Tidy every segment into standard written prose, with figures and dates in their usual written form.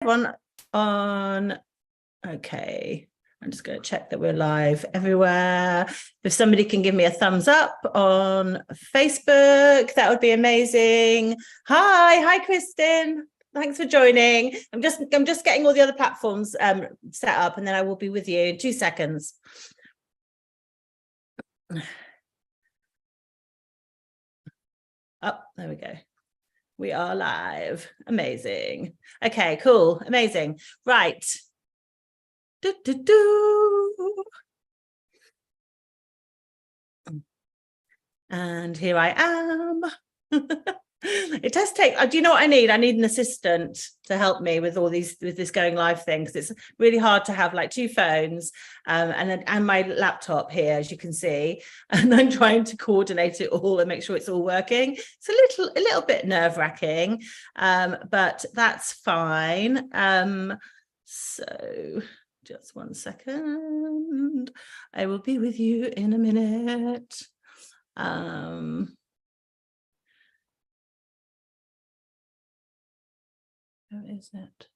Everyone on, okay, I'm just going to check that we're live everywhere. If somebody can give me a thumbs up on Facebook, that would be amazing. Hi Kristen, thanks for joining. I'm just getting all the other platforms set up, and then I will be with you in 2 seconds. Oh, there we go. We are live. Amazing. Okay, cool. Amazing. Right. And here I am. It does take, do you know what I need? I need an assistant to help me with all these, with this going live thing, because it's really hard to have like 2 phones and my laptop here, as you can see, and I'm trying to coordinate it all and make sure it's all working. It's a little bit nerve-wracking, but that's fine. So just 1 second. I will be with you in a minute. Where is it?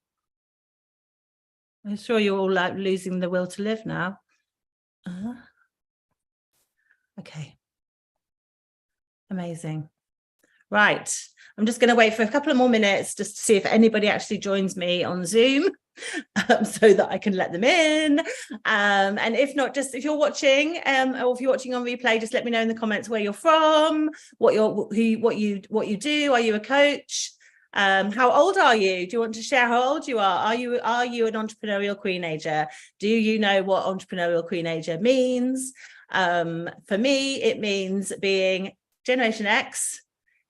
I'm sure you're all like losing the will to live now. Okay. Amazing. Right. I'm just going to wait for a couple of more minutes just to see if anybody actually joins me on Zoom so that I can let them in. And if not, just if you're watching or if you're watching on replay, just let me know in the comments where you're from, what you do. Are you a coach? How old are you? Do you want to share how old you are? Are you an entrepreneurial queenager? Do you know what entrepreneurial queenager means? For me, it means being Generation X.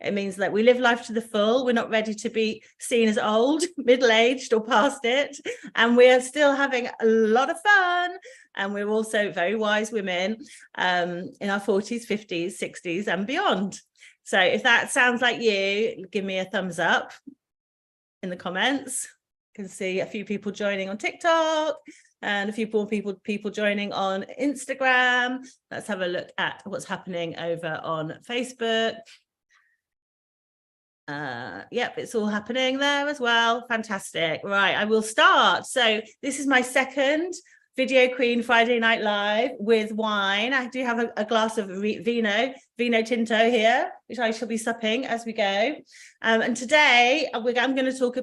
It means that we live life to the full. We're not ready to be seen as old, middle-aged, or past it. And we are still having a lot of fun. And we're also very wise women in our 40s, 50s, 60s, and beyond. So if that sounds like you, give me a thumbs up in the comments. You can see a few people joining on TikTok and a few more people joining on Instagram. Let's have a look at what's happening over on Facebook. Yep, it's all happening there as well. Fantastic. Right, I will start. So this is my second Video Queen Friday Night Live with wine. I do have a glass of vino tinto here, which I shall be supping as we go. And today I'm going to talk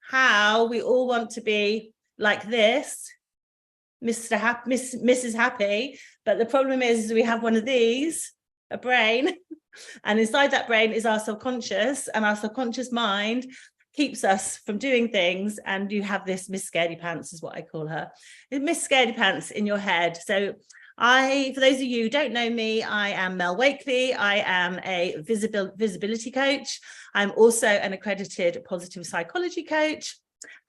how we all want to be like this, Mrs. Happy. But the problem is we have one of these, a brain, and inside that brain is our subconscious, and our subconscious mind keeps us from doing things. And you have this Miss Scaredy Pants, is what I call her, Miss Scaredy Pants in your head. So for those of you who don't know me, I am Mel Wakely. I am a visibility coach. I'm also an accredited positive psychology coach.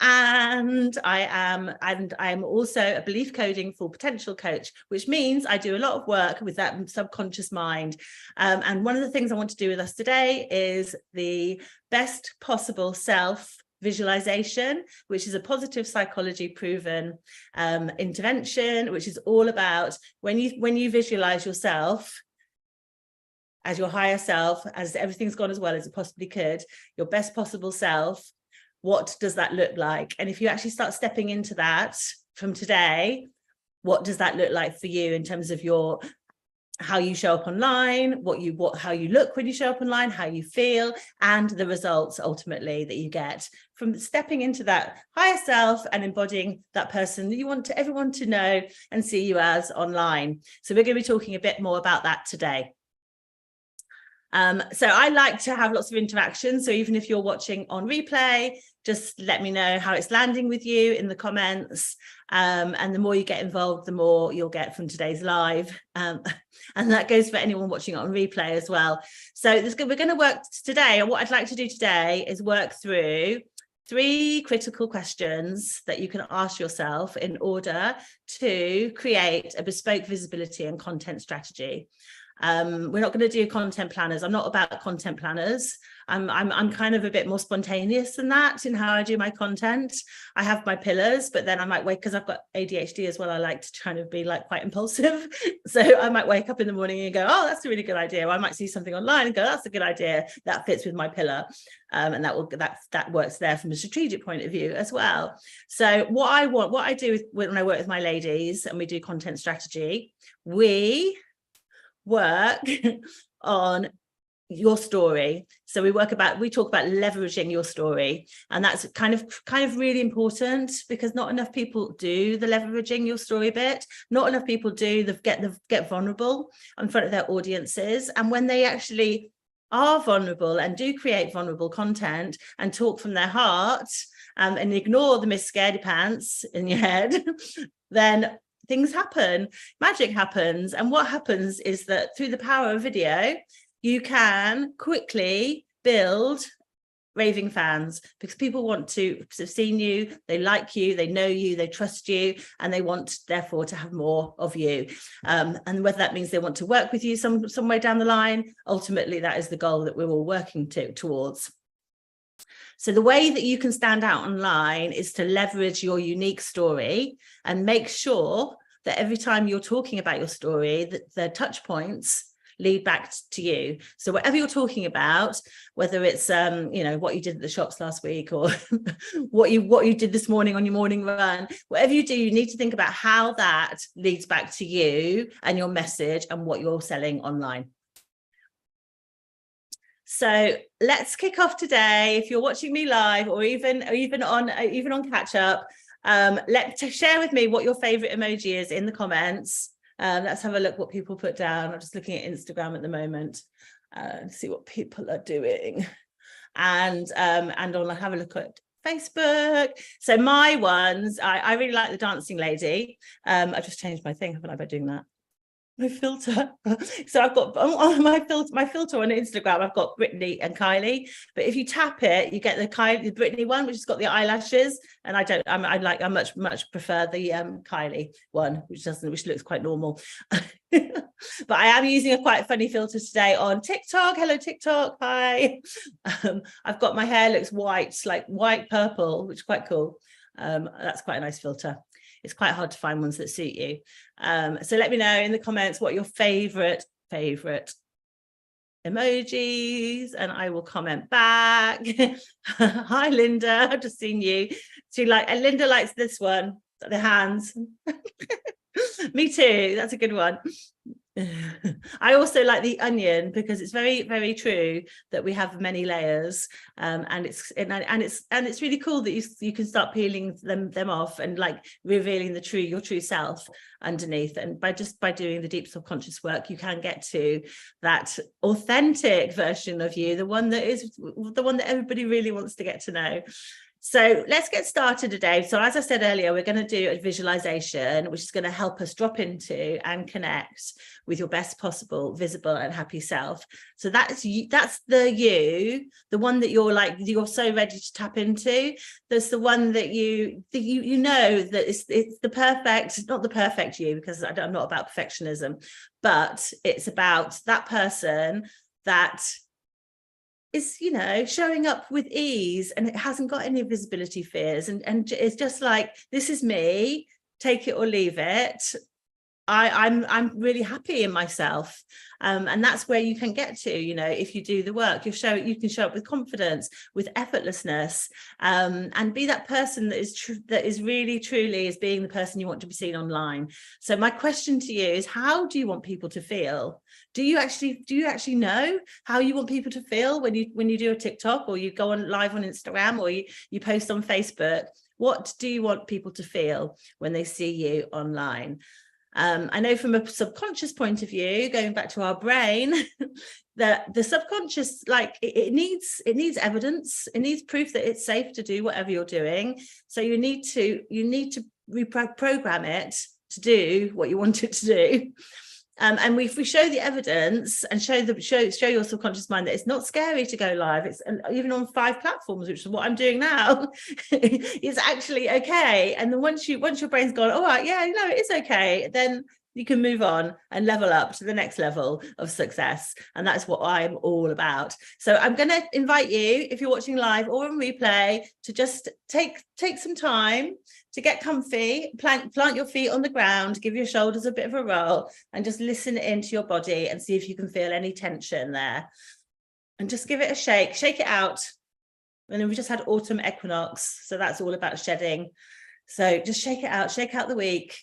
And I am also a belief coding full potential coach, which means I do a lot of work with that subconscious mind. And one of the things I want to do with us today is the best possible self visualization, which is a positive psychology proven intervention, which is all about when you visualize yourself as your higher self, as everything's gone as well as it possibly could, your best possible self. What does that look like? And if you actually start stepping into that from today, what does that look like for you in terms of how you show up online, how you look when you show up online, how you feel, and the results ultimately that you get from stepping into that higher self and embodying that person that you want everyone to know and see you as online. So we're going to be talking a bit more about that today. So I like to have lots of interaction. So even if you're watching on replay, just let me know how it's landing with you in the comments. And the more you get involved, the more you'll get from today's live. And that goes for anyone watching it on replay as well. So we're going to work today, and what I'd like to do today is work through 3 critical questions that you can ask yourself in order to create a bespoke visibility and content strategy. We're not going to do content planners. I'm not about content planners. I'm kind of a bit more spontaneous than that in how I do my content. I have my pillars, but then I might wake, because I've got ADHD as well. I like to kind of be like quite impulsive. So I might wake up in the morning and go, oh, that's a really good idea. Or I might see something online and go, that's a good idea. That fits with my pillar. And that works there from a strategic point of view as well. So what I do when I work with my ladies and we do content strategy, we work on your story. So we talk about leveraging your story, and that's kind of really important, because not enough people do the leveraging your story bit. Not enough people do get vulnerable in front of their audiences, and when they actually are vulnerable and do create vulnerable content and talk from their heart, and ignore the Miss Scaredy Pants in your head, then things happen, magic happens. And what happens is that through the power of video, you can quickly build raving fans, because people want to have seen you, they like you, they know you, they trust you, and they want therefore to have more of you. And whether that means they want to work with you some way down the line, ultimately that is the goal that we're all working towards. So the way that you can stand out online is to leverage your unique story and make sure that every time you're talking about your story, that the touch points lead back to you. So whatever you're talking about, whether it's what you did at the shops last week, or what you did this morning on your morning run, whatever you do, you need to think about how that leads back to you and your message and what you're selling online. So let's kick off today. If you're watching me live, or even on catch up, share with me what your favorite emoji is in the comments. Let's have a look what people put down. I'm just looking at Instagram at the moment, see what people are doing, and I'll have a look at Facebook. So my ones, I really like the dancing lady. I've just changed my thing, haven't I, by doing that? My filter. So I've got on my filter on Instagram, I've got Brittany and Kylie, but if you tap it, you get the Brittany one, which has got the eyelashes, and I much prefer the Kylie one, which looks quite normal. But I am using a quite funny filter today on TikTok. Hello TikTok, hi. I've got, my hair looks white, like white purple, which is quite cool. That's quite a nice filter. It's quite hard to find ones that suit you. So let me know in the comments what your favorite emojis, and I will comment back. Hi Linda, I've just seen you. Linda likes this one, the hands. Me too, that's a good one. I also like the onion, because it's very, very true that we have many layers, and it's really cool that you can start peeling them off and like revealing your true self underneath. And by doing the deep subconscious work, you can get to that authentic version of you, the one that everybody really wants to get to know. So let's get started today. So as I said earlier, we're going to do a visualization, which is going to help us drop into and connect with your best possible visible and happy self. So that's the one that you're so ready to tap into. That's the one that you know that it's the perfect, not the perfect you, because I'm not about perfectionism, but it's about that person that is, showing up with ease, and it hasn't got any visibility fears, and it's just like, this is me, take it or leave it. I'm really happy in myself, and that's where you can get to, if you do the work. You can show up with confidence, with effortlessness, and be that person that is really truly is being the person you want to be seen online. So my question to you is, how do you want people to feel? Do you actually know how you want people to feel when you do a TikTok, or you go on live on Instagram, or you post on Facebook? What do you want people to feel when they see you online? I know from a subconscious point of view, going back to our brain, that the subconscious, it needs evidence. It needs proof that it's safe to do whatever you're doing. So you need to reprogram it to do what you want it to do. And if we show the evidence and show your subconscious mind that it's not scary to go live, it's even on 5 platforms, which is what I'm doing now, it's actually okay. And then once your brain's gone, all right, yeah, it is okay, then you can move on and level up to the next level of success. And that's what I'm all about. So I'm going to invite you, if you're watching live or on replay, to just take some time to get comfy, plant your feet on the ground, give your shoulders a bit of a roll, and just listen into your body and see if you can feel any tension there. And just give it a shake it out. And then we just had autumn equinox, so that's all about shedding. So just shake out the week.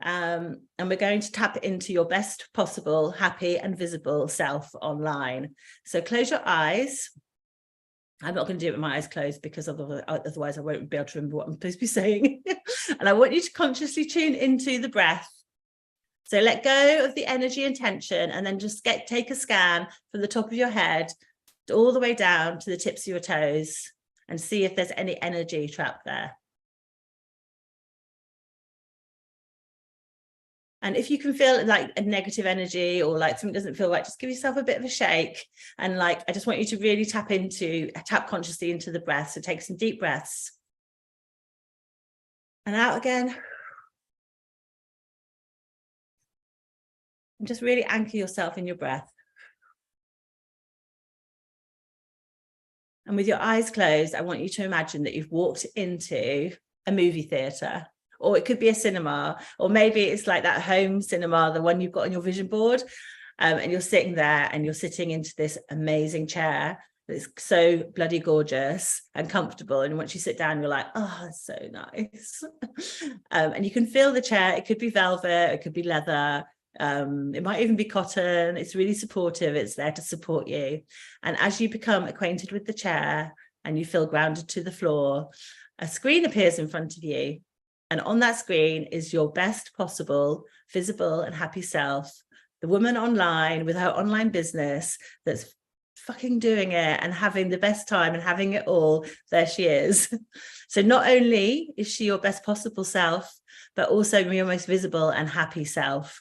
And we're going to tap into your best possible happy and visible self online. So close your eyes. I'm not going to do it with my eyes closed because otherwise I won't be able to remember what I'm supposed to be saying. And I want you to consciously tune into the breath. So let go of the energy and tension, and then just take a scan from the top of your head all the way down to the tips of your toes and see if there's any energy trapped there. And if you can feel like a negative energy or like something doesn't feel right, just give yourself a bit of a shake. And like, I just want you to really tap consciously into the breath. So take some deep breaths. And out again. And just really anchor yourself in your breath. And with your eyes closed, I want you to imagine that you've walked into a movie theatre. Or it could be a cinema, or maybe it's like that home cinema, the one you've got on your vision board, and you're sitting there and you're sitting into this amazing chair that's so bloody gorgeous and comfortable. And once you sit down, you're like, oh, it's so nice. And you can feel the chair. It could be velvet, it could be leather. It might even be cotton. It's really supportive. It's there to support you. And as you become acquainted with the chair and you feel grounded to the floor, a screen appears in front of you. And on that screen is your best possible, visible and happy self, the woman online with her online business that's fucking doing it and having the best time and having it all. There she is. So not only is she your best possible self, but also your most visible and happy self.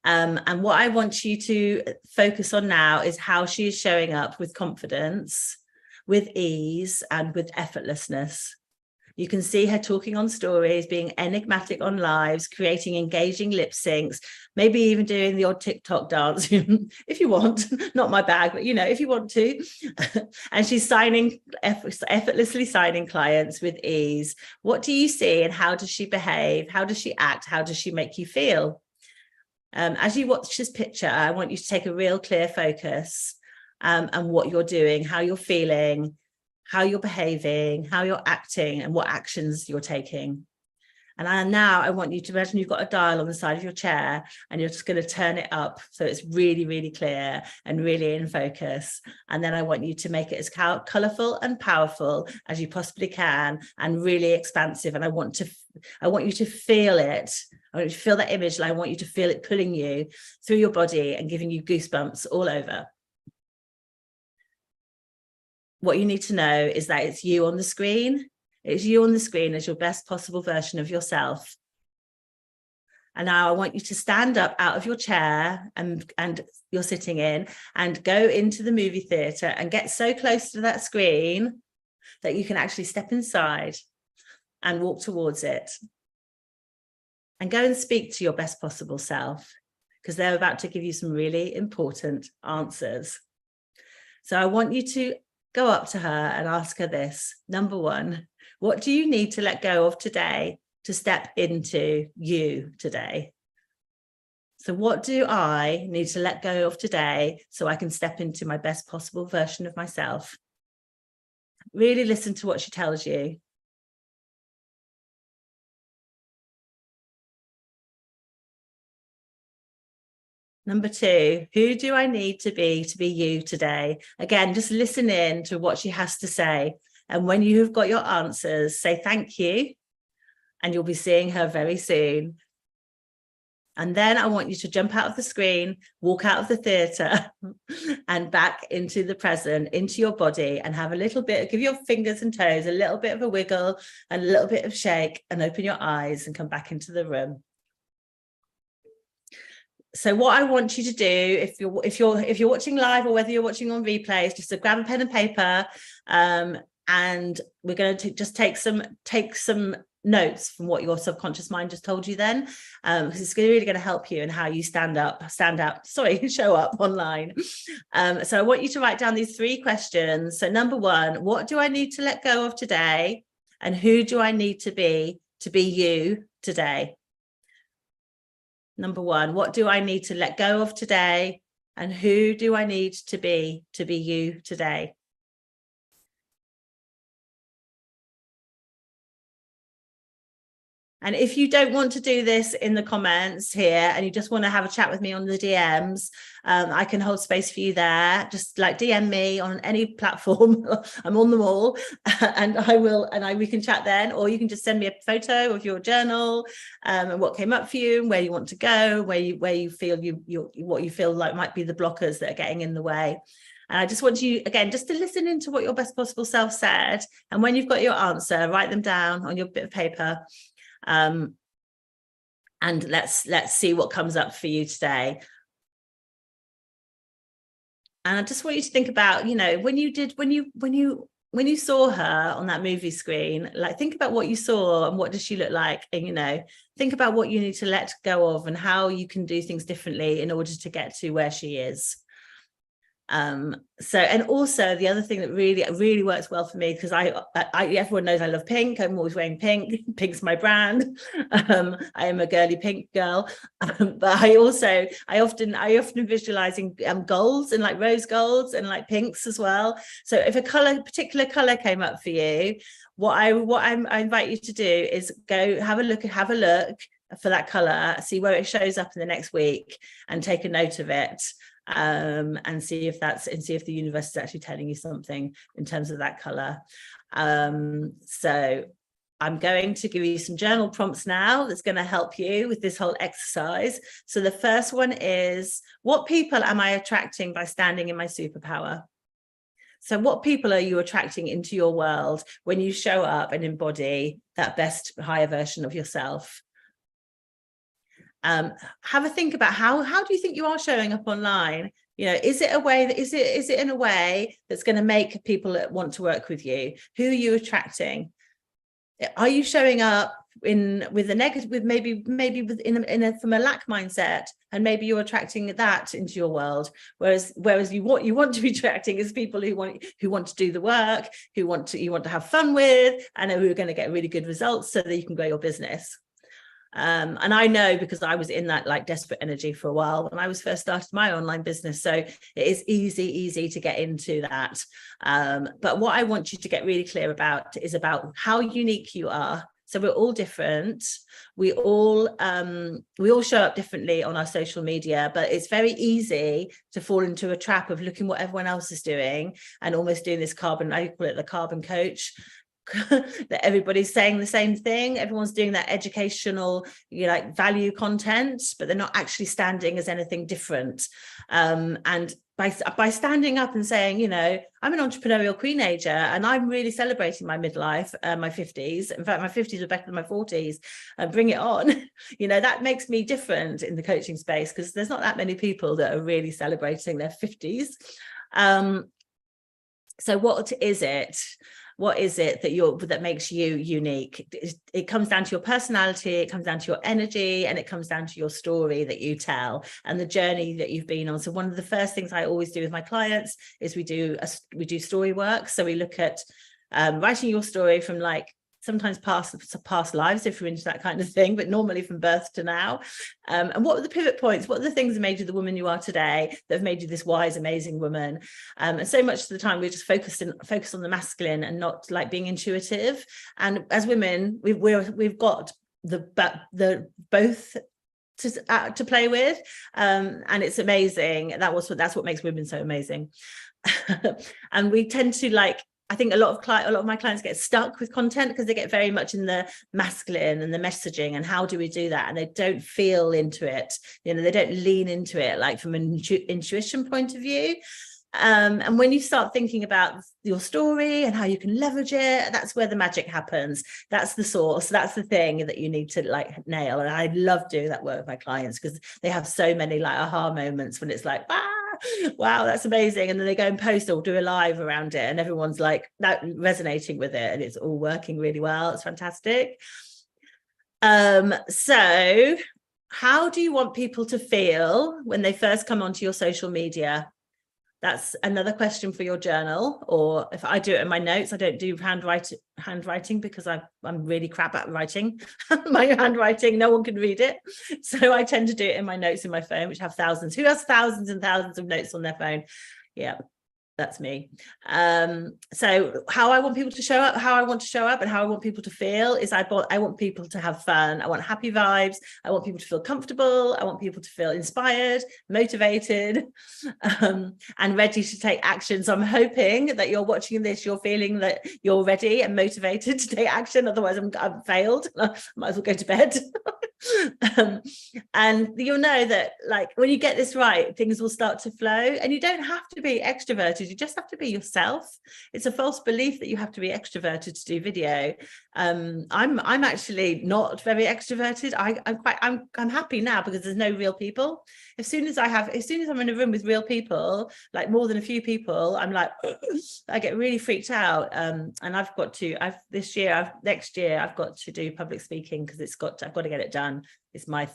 And what I want you to focus on now is how she is showing up with confidence, with ease, and with effortlessness. You can see her talking on stories, being enigmatic on lives, creating engaging lip syncs, maybe even doing the odd TikTok dance if you want. Not my bag, but if you want to. And she's effortlessly signing clients with ease. What do you see and how does she behave? How does she act? How does she make you feel? As you watch this picture, I want you to take a real clear focus on what you're doing, how you're feeling, how you're behaving, how you're acting, and what actions you're taking. And now I want you to imagine you've got a dial on the side of your chair and you're just going to turn it up so it's really, really clear and really in focus. And then I want you to make it as colourful and powerful as you possibly can and really expansive. And I want you to feel it. I want you to feel that image, and I want you to feel it pulling you through your body and giving you goosebumps all over. What you need to know is that it's you on the screen. It's you on the screen as your best possible version of yourself. And now I want you to stand up out of your chair and you're sitting in and go into the movie theatre and get so close to that screen that you can actually step inside and walk towards it. And go and speak to your best possible self, because they're about to give you some really important answers. So I want you to go up to her and ask her this. Number one, what do you need to let go of today to step into you today? So what do I need to let go of today so I can step into my best possible version of myself? Really listen to what she tells you. Number two, who do I need to be you today? Again, just listen in to what she has to say. And when you have got your answers, say thank you. And you'll be seeing her very soon. And then I want you to jump out of the screen, walk out of the theatre and back into the present, into your body, and have a little bit, give your fingers and toes a little bit of a wiggle and a little bit of shake, and open your eyes and come back into the room. So what I want you to do, if you're watching live or whether you're watching on replay, is just to grab a pen and paper, and and we're going to just take some notes from what your subconscious mind just told you then, because it's really going to help you in how you show up online. So I want you to write down these 3 questions. So number 1, what do I need to let go of today, and who do I need to be you today? Number 1, what do I need to let go of today, and who do I need to be you today? And if you don't want to do this in the comments here, and you just want to have a chat with me on the DMs, I can hold space for you there. Just like DM me on any platform. I'm on them all, and we can chat then. Or you can just send me a photo of your journal, and what came up for you, and where you want to go, where you feel what you feel like might be the blockers that are getting in the way. And I just want you, again, just to listen into what your best possible self said. And when you've got your answer, write them down on your bit of paper. And let's see what comes up for you today. And I just want you to think about, when you saw her on that movie screen, like, think about what you saw and what does she look like, and think about what you need to let go of and how you can do things differently in order to get to where she is. So, and also the other thing that really works well for me, because everyone knows I love pink. I'm always wearing pink. Pink's my brand. I am a girly pink girl, but I often visualizing golds and like rose golds and like pinks as well. So if a particular color came up for you, I invite you to do is go have a look for that color, see where it shows up in the next week, and take a note of it. And see if the universe is actually telling you something in terms of that color. So I'm going to give you some journal prompts now that's going to help you with this whole exercise. So the first one is, what people am I attracting by standing in my superpower? So what people are you attracting into your world when you show up and embody that best, higher version of yourself? Have a think about how do you think you are showing up online? Is it in a way that's going to make people want to work with you? Who are you attracting? Are you showing up with a negative, with maybe from a lack mindset, and maybe you're attracting that into your world, whereas what you want to be attracting is people who want to do the work, you want to have fun with, and who are going to get really good results so that you can grow your business. And I know, because I was in that like desperate energy for a while when I was first started my online business. So it is easy to get into that. But what I want you to get really clear about is about how unique you are. So we're all different. We all show up differently on our social media, but it's very easy to fall into a trap of looking what everyone else is doing and almost doing this I call it the carbon coach. That everybody's saying the same thing, everyone's doing that educational value content, but they're not actually standing as anything different. And by standing up and saying, I'm an entrepreneurial queenager and I'm really celebrating my midlife, my 50s. In fact, my 50s are better than my 40s. Bring it on. That makes me different in the coaching space, because there's not that many people that are really celebrating their 50s. So what is it? What is it that makes you unique? It comes down to your personality, it comes down to your energy, and it comes down to your story that you tell and the journey that you've been on. So one of the first things I always do with my clients is we do story work. So we look at writing your story from sometimes past lives, if you're into that kind of thing, but normally from birth to now. And what are the pivot points? What are the things that made you the woman you are today, that have made you this wise, amazing woman? And so much of the time we're just focused on the masculine and not being intuitive. And as women, we've got the both to play with, and it's amazing. That's what makes women so amazing. And we tend to I think a lot of my clients get stuck with content because they get very much in the masculine and the messaging and how do we do that, and they don't feel into it. They don't lean into it from an intuition point of view. And when you start thinking about your story and how you can leverage it, that's where the magic happens. That's the source. That's the thing that you need to nail. And I love doing that work with my clients because they have so many aha moments when it's Wow, that's amazing. And then they go and post or do a live around it, and everyone's like resonating with it, and it's all working really well. It's fantastic. So how do you want people to feel when they first come onto your social media? That's another question for your journal. Or if I do it in my notes, I don't do handwriting because I'm really crap at writing. My handwriting, no one can read it. So I tend to do it in my notes in my phone, which have thousands. Who has thousands and thousands of notes on their phone? Yeah, that's me. So how I want people to show up, how I want to show up, and how I want people to feel is I want people to have fun. I want happy vibes. I want people to feel comfortable. I want people to feel inspired, motivated, and ready to take action. So I'm hoping that you're watching this, you're feeling that you're ready and motivated to take action. Otherwise, I've failed. I might as well go to bed. And you'll know that, like, when you get this right, things will start to flow. And you don't have to be extroverted, you just have to be yourself. It's a false belief that you have to be extroverted to do video. I'm actually not very extroverted. I'm happy now because there's no real people. As soon as I'm in a room with real people, like more than a few people, I'm like, I get really freaked out. And next year I've got to do public speaking because I've got to get it done. It's my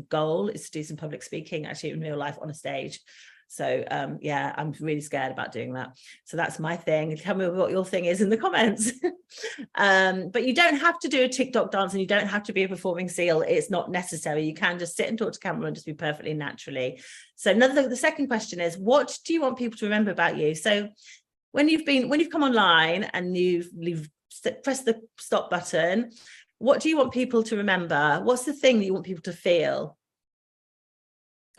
goal is to do some public speaking actually in real life on a stage. So yeah, I'm really scared about doing that. So that's my thing. Tell me what your thing is in the comments. But you don't have to do a TikTok dance, and you don't have to be a performing seal. It's not necessary. You can just sit and talk to camera and just be perfectly naturally. So the second question is, what do you want people to remember about you? So when you've come online and you've pressed the stop button, what do you want people to remember? What's the thing that you want people to feel?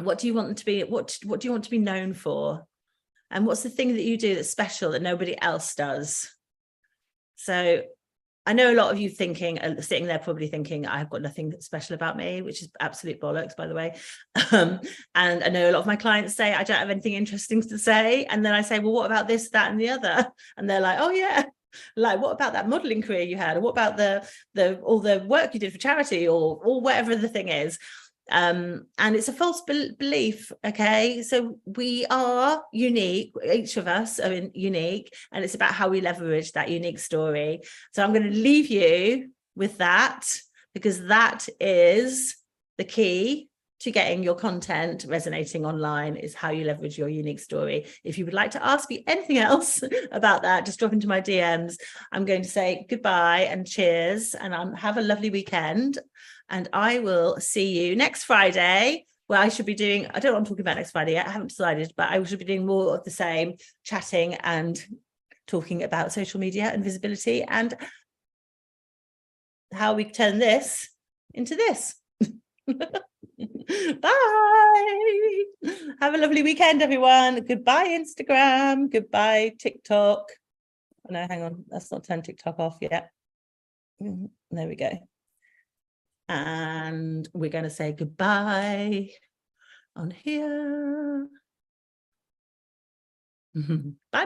What do you want them to be? What do you want to be known for? And what's the thing that you do that's special that nobody else does? So I know a lot of you sitting there probably thinking, I've got nothing special about me, which is absolute bollocks, by the way. And I know a lot of my clients say, I don't have anything interesting to say. And then I say, well, what about this, that, and the other? And they're like, oh yeah. Like, what about that modeling career you had? Or what about all the work you did for charity, or whatever the thing is? And it's a false belief. Okay, so we are unique, each of us are unique, and it's about how we leverage that unique story. So I'm going to leave you with that, because that is the key to getting your content resonating online, is how you leverage your unique story. If you would like to ask me anything else about that, just drop into my DMs. I'm going to say goodbye and cheers, and have a lovely weekend. And I will see you next Friday, where I should be doing, I don't know what I'm talking about next Friday yet, I haven't decided, but I should be doing more of the same, chatting and talking about social media and visibility and how we turn this into this. Bye. Have a lovely weekend, everyone. Goodbye, Instagram. Goodbye, TikTok. Oh, no, hang on. Let's not turn TikTok off yet. There we go. And we're going to say goodbye on here. Bye.